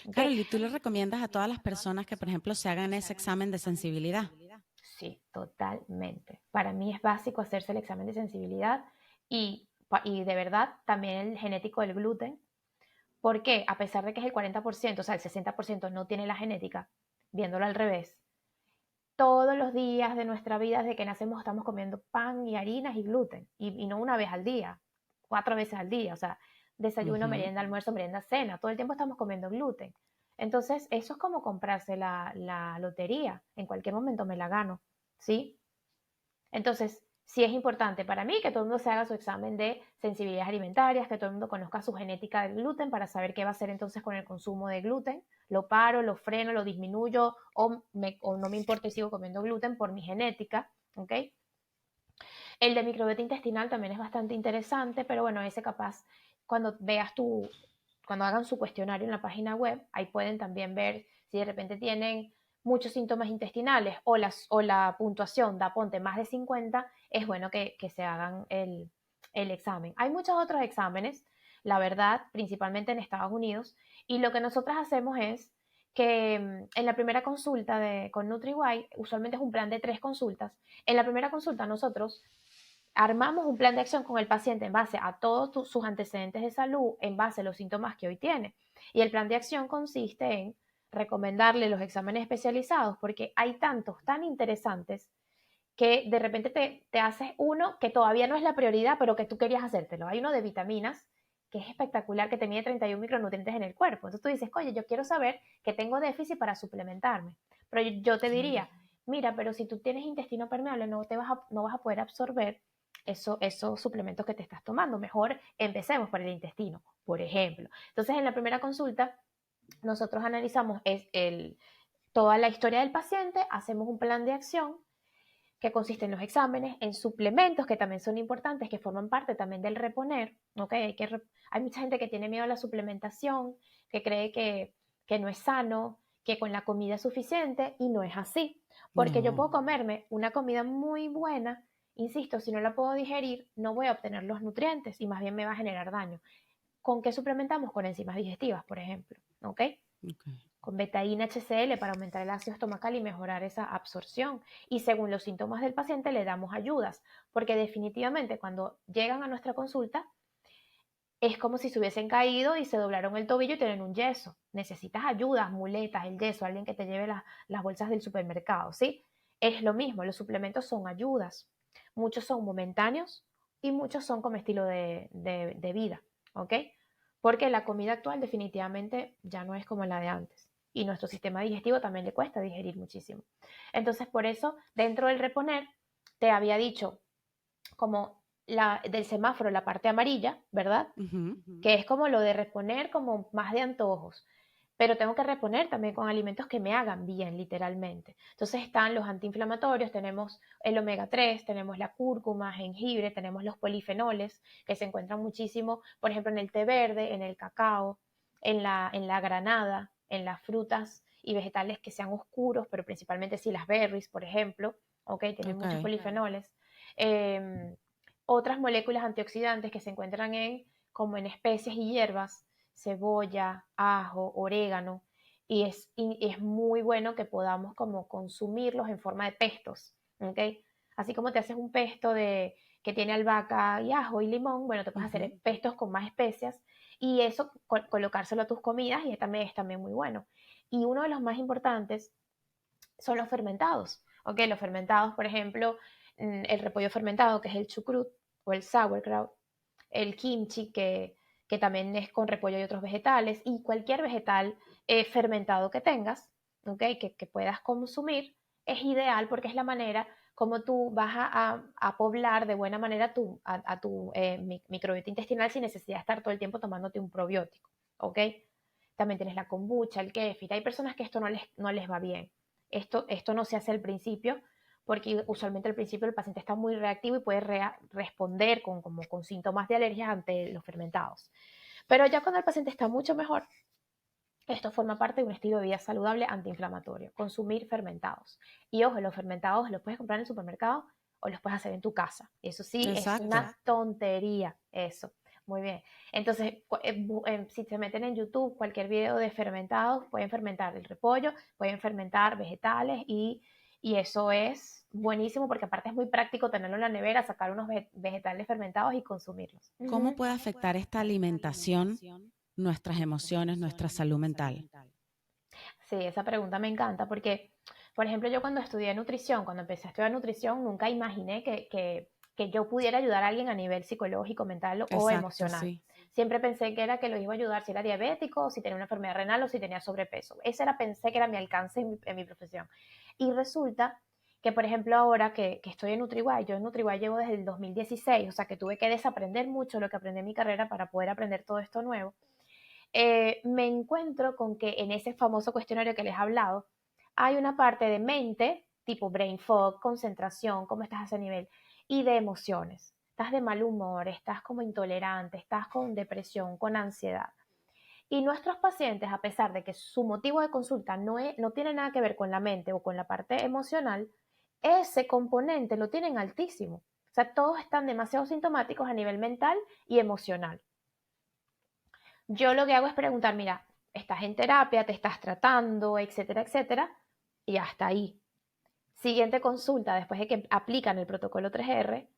¿Ok? Carol, ¿y tú le recomiendas a todas las personas que, por ejemplo, se hagan ese examen de sensibilidad? Sí, totalmente. Para mí es básico hacerse el examen de sensibilidad y de verdad también el genético del gluten, porque a pesar de que es el 40%, o sea, el 60% no tiene la genética, viéndolo al revés, todos los días de nuestra vida, desde que nacemos, estamos comiendo pan y harinas y gluten, y no una vez al día, 4 veces al día, o sea, desayuno, Ujú. merienda, almuerzo, merienda, cena, todo el tiempo estamos comiendo gluten. Entonces, eso es como comprarse la lotería, en cualquier momento me la gano, ¿sí? Entonces, sí es importante para mí que todo el mundo se haga su examen de sensibilidades alimentarias, que todo el mundo conozca su genética del gluten para saber qué va a hacer entonces con el consumo de gluten. Lo paro, lo freno, lo disminuyo o no me importa y sigo comiendo gluten por mi genética, ¿ok? El de microbiota intestinal también es bastante interesante, pero bueno, ese capaz cuando veas cuando hagan su cuestionario en la página web, ahí pueden también ver si de repente tienen muchos síntomas intestinales o la puntuación da ponte más de 50, es bueno que se hagan el examen. Hay muchos otros exámenes, la verdad, principalmente en Estados Unidos, y lo que nosotras hacemos es que en la primera consulta con NutriWide, usualmente es un plan de 3 consultas, en la primera consulta nosotros armamos un plan de acción con el paciente en base a todos sus antecedentes de salud, en base a los síntomas que hoy tiene. Y el plan de acción consiste en recomendarle los exámenes especializados, porque hay tantos tan interesantes que de repente te haces uno que todavía no es la prioridad, pero que tú querías hacértelo. Hay uno de vitaminas que es espectacular, que te mide 31 micronutrientes en el cuerpo. Entonces tú dices, oye, yo quiero saber que tengo déficit para suplementarme. Pero yo te Claro. diría, mira, pero si tú tienes intestino permeable, no vas a poder absorber esos suplementos que te estás tomando. Mejor empecemos por el intestino, por ejemplo. Entonces, en la primera consulta, nosotros analizamos toda la historia del paciente, hacemos un plan de acción que consiste en los exámenes, en suplementos que también son importantes, que forman parte también del reponer. ¿Okay? Hay mucha gente que tiene miedo a la suplementación, que cree que no es sano, que con la comida es suficiente, y no es así. Porque yo No. puedo comerme una comida muy buena, insisto, si no la puedo digerir, no voy a obtener los nutrientes y más bien me va a generar daño. ¿Con qué suplementamos? Con enzimas digestivas, por ejemplo. ¿Ok? Ok. Con betaína HCl para aumentar el ácido estomacal y mejorar esa absorción. Y según los síntomas del paciente le damos ayudas, porque definitivamente cuando llegan a nuestra consulta es como si se hubiesen caído y se doblaron el tobillo y tienen un yeso. Necesitas ayudas, muletas, el yeso, alguien que te lleve las bolsas del supermercado, ¿sí? Es lo mismo, los suplementos son ayudas. Muchos son momentáneos y muchos son como estilo de vida, ¿ok? Porque la comida actual definitivamente ya no es como la de antes. Y nuestro sistema digestivo también le cuesta digerir muchísimo. Entonces, por eso, dentro del reponer, te había dicho como del semáforo, la parte amarilla, ¿verdad? Ujú. Que es como lo de reponer como más de antojos. Pero tengo que reponer también con alimentos que me hagan bien, literalmente. Entonces están los antiinflamatorios, tenemos el omega 3, tenemos la cúrcuma, jengibre, tenemos los polifenoles, que se encuentran muchísimo, por ejemplo, en el té verde, en el cacao, en la granada, en las frutas y vegetales que sean oscuros, pero principalmente si las berries, por ejemplo, ¿ok? Tienen Ok. muchos polifenoles. Eh, Otras moléculas antioxidantes que se encuentran como en especias y hierbas, cebolla, ajo, orégano, y es muy bueno que podamos como consumirlos en forma de pestos, ¿ok? Así como te haces un pesto que tiene albahaca y ajo y limón, bueno, te puedes Ujú. hacer pestos con más especias y eso colocárselo a tus comidas y también es también muy bueno. Y uno de los más importantes son los fermentados, ¿ok? Los fermentados, por ejemplo, el repollo fermentado, que es el chucrut o el sauerkraut, el kimchi, que también es con repollo y otros vegetales, y cualquier vegetal fermentado que tengas, ¿okay? Que puedas consumir, es ideal porque es la manera como tú vas a poblar de buena manera a tu microbiota intestinal sin necesidad de estar todo el tiempo tomándote un probiótico, ¿ok? También tienes la kombucha, el kéfir. Hay personas que esto no les va bien. Esto no se hace al principio porque usualmente al principio el paciente está muy reactivo y puede responder con síntomas de alergia ante los fermentados. Pero ya cuando el paciente está mucho mejor, esto forma parte de un estilo de vida saludable antiinflamatorio, consumir fermentados. Y ojo, los fermentados los puedes comprar en el supermercado o los puedes hacer en tu casa. Eso sí, es Exacto. una tontería eso. Muy bien. Entonces, si se meten en YouTube cualquier video de fermentados, pueden fermentar el repollo, pueden fermentar vegetales y eso es buenísimo porque aparte es muy práctico tenerlo en la nevera, sacar unos vegetales fermentados y consumirlos. ¿Cómo puede afectar esta alimentación nuestras emociones, nuestra salud mental? Sí, esa pregunta me encanta porque, por ejemplo, yo cuando estudié nutrición, cuando empecé a estudiar nutrición, nunca imaginé que yo pudiera ayudar a alguien a nivel psicológico, mental o Exacto, emocional. sí. Siempre pensé que era que lo iba a ayudar si era diabético, si tenía una enfermedad renal o si tenía sobrepeso. Pensé que era mi alcance en mi profesión. Y resulta que, por ejemplo, ahora que estoy en NutriWay, yo en NutriWay llevo desde el 2016, o sea que tuve que desaprender mucho lo que aprendí en mi carrera para poder aprender todo esto nuevo. Me encuentro con que en ese famoso cuestionario que les he hablado, hay una parte de mente, tipo brain fog, concentración, cómo estás a ese nivel, y de emociones. Estás de mal humor, estás como intolerante, estás con depresión, con ansiedad. Y nuestros pacientes, a pesar de que su motivo de consulta no tiene nada que ver con la mente o con la parte emocional, ese componente lo tienen altísimo. O sea, todos están demasiado sintomáticos a nivel mental y emocional. Yo lo que hago es preguntar, mira, estás en terapia, te estás tratando, etcétera, etcétera, y hasta ahí. Siguiente consulta, después de que aplican el protocolo 3R,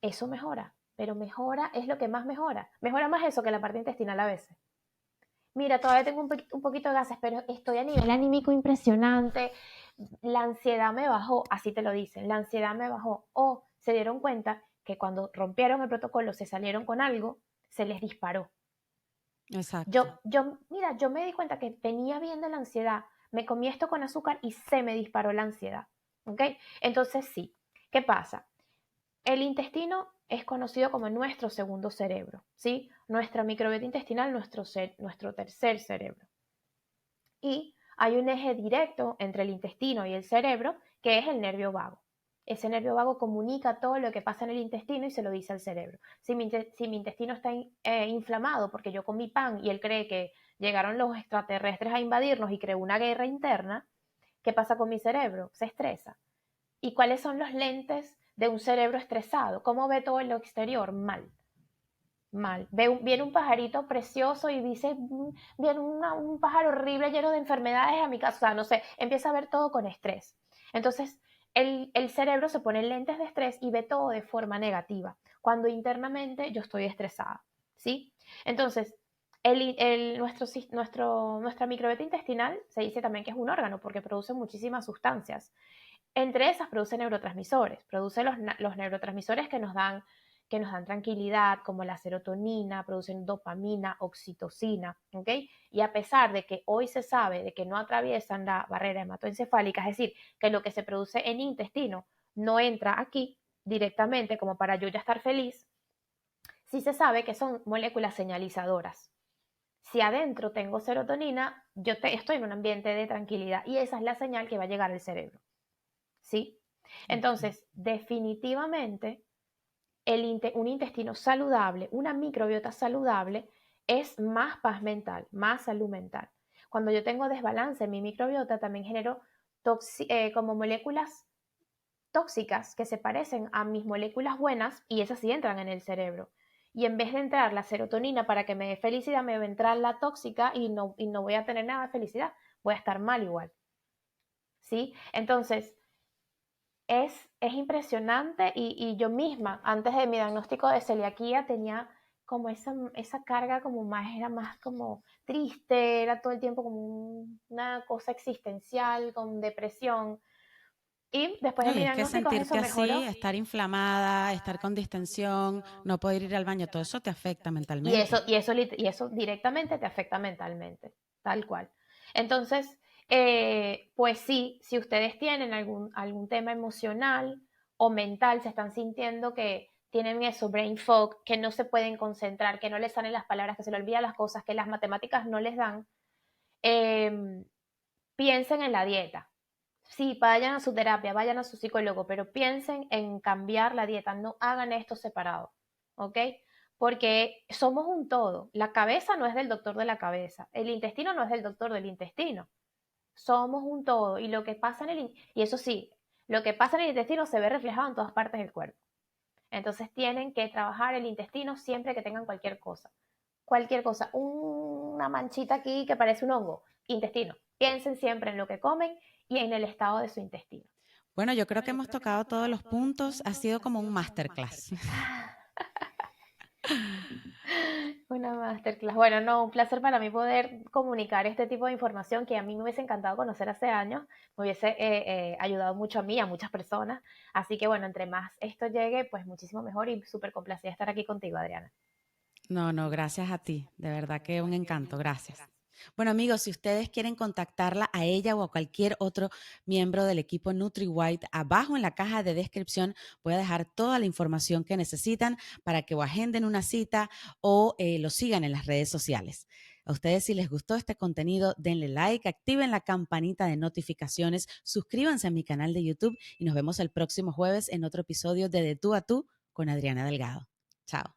eso mejora, pero mejora es lo que más mejora. Mejora más eso que la parte intestinal a veces. Mira, todavía tengo un poquito de gases, pero estoy a nivel anímico impresionante. La ansiedad me bajó, así te lo dicen, la ansiedad me bajó. O se dieron cuenta que cuando rompieron el protocolo, se salieron con algo, se les disparó. Exacto. Mira, yo me di cuenta que venía bien de la ansiedad, me comí esto con azúcar y se me disparó la ansiedad, ¿ok? Entonces sí, ¿qué pasa? El intestino es conocido como nuestro segundo cerebro, ¿sí? Nuestra microbiota intestinal, nuestro tercer cerebro. Y hay un eje directo entre el intestino y el cerebro, que es el nervio vago. Ese nervio vago comunica todo lo que pasa en el intestino y se lo dice al cerebro. Si mi intestino está inflamado porque yo comí pan y él cree que llegaron los extraterrestres a invadirnos y creó una guerra interna, ¿qué pasa con mi cerebro? Se estresa. ¿Y cuáles son los lentes de un cerebro estresado? ¿Cómo ve todo lo exterior? Mal. Mal. Viene un pajarito precioso y dice, viene un pájaro horrible lleno de enfermedades a mi casa. O sea, no sé, empieza a ver todo con estrés. Entonces, el cerebro se pone lentes de estrés y ve todo de forma negativa, cuando internamente yo estoy estresada, ¿sí? Entonces, nuestra microbiota intestinal se dice también que es un órgano porque produce muchísimas sustancias. Entre esas produce neurotransmisores, produce los neurotransmisores que nos dan tranquilidad, como la serotonina, producen dopamina, oxitocina, ¿ok? Y a pesar de que hoy se sabe de que no atraviesan la barrera hematoencefálica, es decir, que lo que se produce en el intestino no entra aquí directamente como para yo ya estar feliz, sí se sabe que son moléculas señalizadoras. Si adentro tengo serotonina, estoy en un ambiente de tranquilidad y esa es la señal que va a llegar al cerebro. ¿Sí? Okay. Entonces, definitivamente, un intestino saludable, una microbiota saludable, es más paz mental, más salud mental. Cuando yo tengo desbalance en mi microbiota, también genero como moléculas tóxicas que se parecen a mis moléculas buenas y esas sí entran en el cerebro. Y en vez de entrar la serotonina para que me dé felicidad, me va a entrar la tóxica y no voy a tener nada de felicidad, voy a estar mal igual. ¿Sí? Entonces, es impresionante y yo misma, antes de mi diagnóstico de celiaquía, tenía como esa carga como más, era más como triste, era todo el tiempo como una cosa existencial, con depresión. Y después de No, y mi es que diagnóstico eso sentirte mejoró. así, estar inflamada, estar con distensión, no poder ir al baño, todo eso te afecta mentalmente. Y eso directamente te afecta mentalmente, tal cual. Entonces, pues sí, si ustedes tienen algún tema emocional o mental, se están sintiendo que tienen eso, brain fog, que no se pueden concentrar, que no les salen las palabras, que se les olvidan las cosas, que las matemáticas no les dan, eh, piensen en la dieta. Sí, vayan a su terapia, vayan a su psicólogo, pero piensen en cambiar la dieta, no hagan esto separado, ¿ok? Porque somos un todo. La cabeza no es del doctor de la cabeza, el intestino no es del doctor del intestino. Somos un todo y lo que pasa y eso sí, lo que pasa en el intestino se ve reflejado en todas partes del cuerpo. Entonces tienen que trabajar el intestino siempre que tengan cualquier cosa. Cualquier cosa, una manchita aquí que parece un hongo, intestino. Piensen siempre en lo que comen y en el estado de su intestino. Bueno, yo creo que hemos tocado todos los puntos. Ha sido como un masterclass. Una masterclass. Bueno, no, un placer para mí poder comunicar este tipo de información que a mí me hubiese encantado conocer hace años, me hubiese ayudado mucho a mí, a muchas personas. Así que bueno, entre más esto llegue, pues muchísimo mejor y súper complacida estar aquí contigo, Adriana. No, no, gracias a ti. De verdad que un encanto. Gracias. Bueno, amigos, si ustedes quieren contactarla a ella o a cualquier otro miembro del equipo NutriWhite, abajo en la caja de descripción voy a dejar toda la información que necesitan para que o agenden una cita o lo sigan en las redes sociales. A ustedes, si les gustó este contenido, denle like, activen la campanita de notificaciones, suscríbanse a mi canal de YouTube y nos vemos el próximo jueves en otro episodio de Tú a Tú con Adriana Delgado. Chao.